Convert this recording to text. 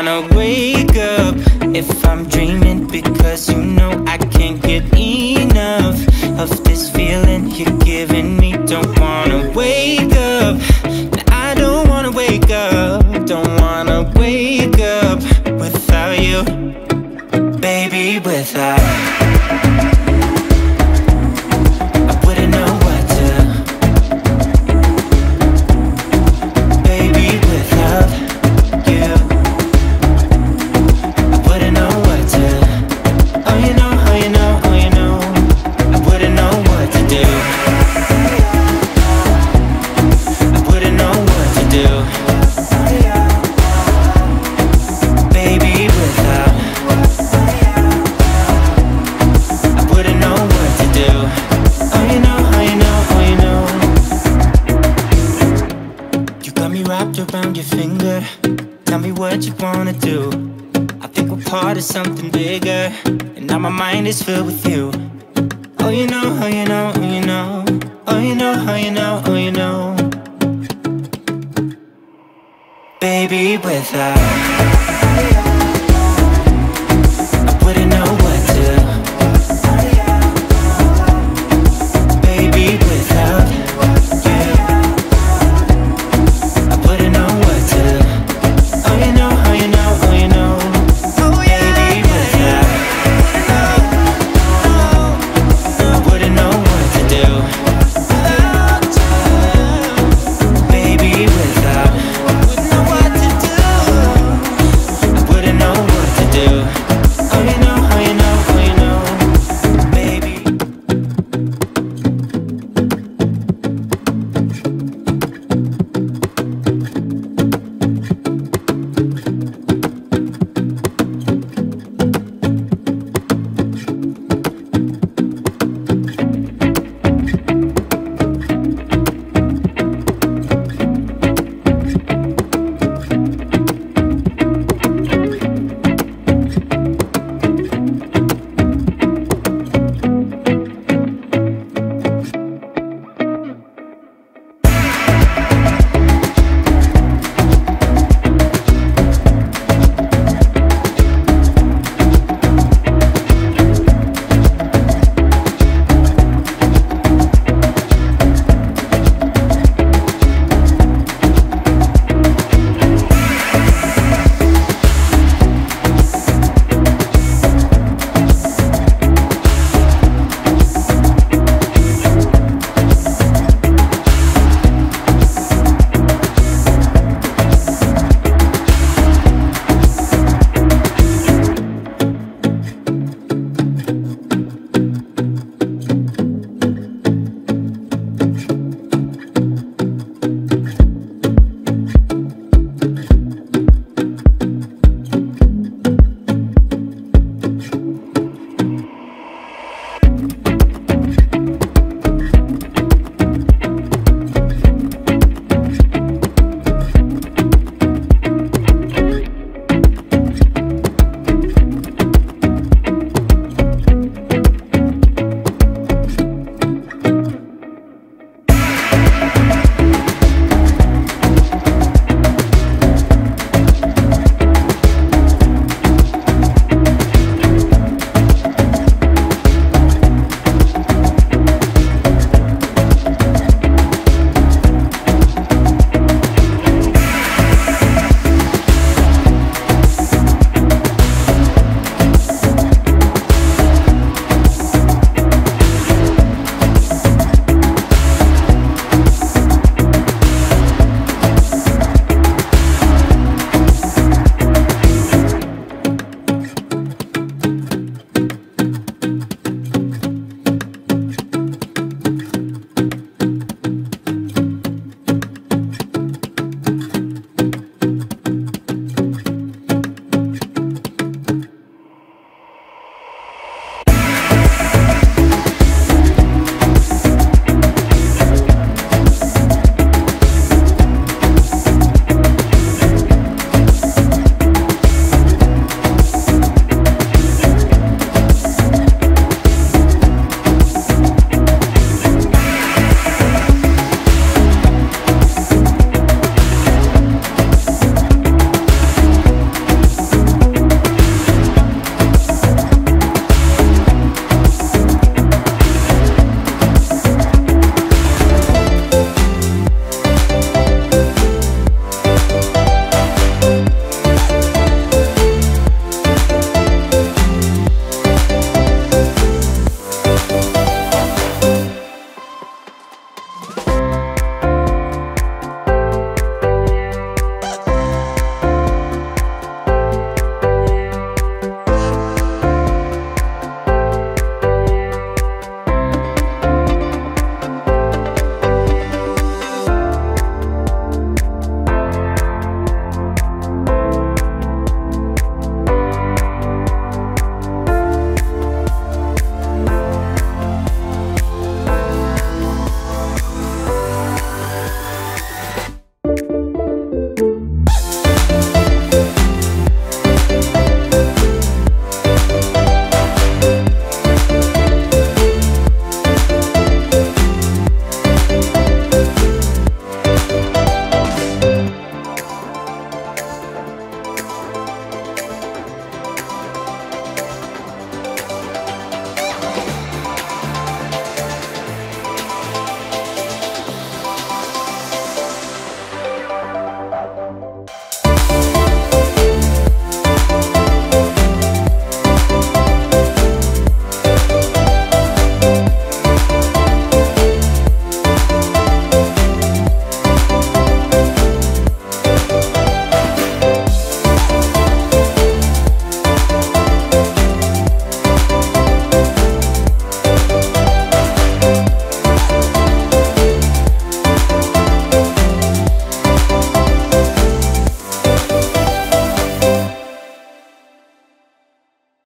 wanna wake up if I'm dreaming, because you know I can't get enough of this feeling you're giving me. Don't wanna wake up, I don't wanna wake up, don't wanna wake up without you, baby, without. I wouldn't know what to, baby, without you. I wouldn't know what to, oh you know, oh you know, oh you know, I wouldn't know what to do. I wouldn't know what to do, baby, without. I wouldn't know what to do, oh you know, oh you know, oh you know. You got me wrapped around your finger, tell me what you wanna do. I think we're part of something bigger, and now my mind is filled with you. Oh you know, oh you know, oh you know, oh you know, oh you know, oh you know, baby, without.